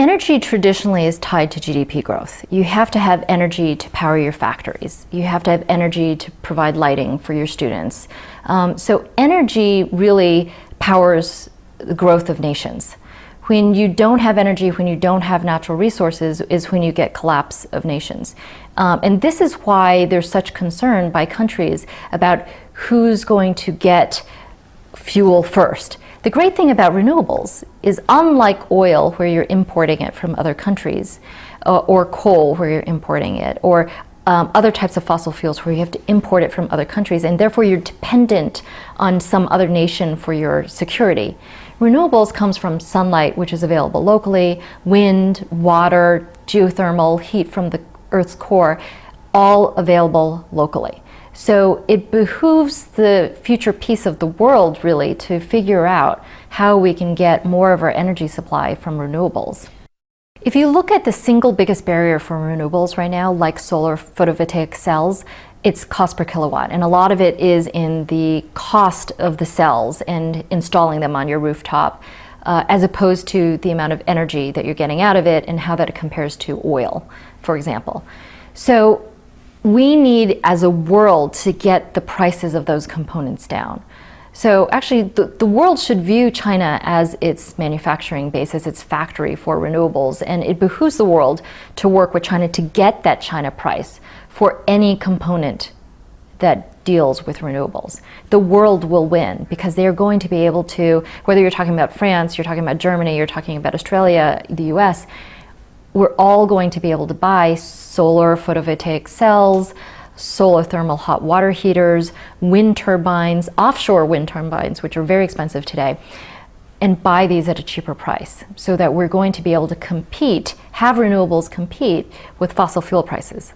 energy traditionally is tied to GDP growth. You have to have energy to power your factories. You have to have energy to provide lighting for your students. So energy really powers the growth of nations. When you don't have energy, when you don't have natural resources, is when you get collapse of nations. And this is why there's such concern by countries about who's going to get fuel first. The great thing about renewables is, unlike oil, where you're importing it from other countries, or coal, where you're importing it, or other types of fossil fuels where you have to import it from other countries, and therefore you're dependent on some other nation for your security. Renewables comes from sunlight, which is available locally, wind, water, geothermal, heat from the Earth's core, all available locally. So it behooves the future peace of the world, really, to figure out how we can get more of our energy supply from renewables. If you look at the single biggest barrier for renewables right now, like solar photovoltaic cells, it's cost per kilowatt. And a lot of it is in the cost of the cells and installing them on your rooftop, as opposed to the amount of energy that you're getting out of it and how that compares to oil, for example. So we need, as a world, to get the prices of those components down. So actually, the world should view China as its manufacturing base, as its factory for renewables, and it behooves the world to work with China to get that China price for any component that deals with renewables. The world will win, because they're going to be able to, whether you're talking about France, you're talking about Germany, you're talking about Australia, the US, we're all going to be able to buy solar photovoltaic cells, solar thermal hot water heaters, wind turbines, offshore wind turbines, which are very expensive today, and buy these at a cheaper price, so that we're going to be able to compete, have renewables compete with fossil fuel prices.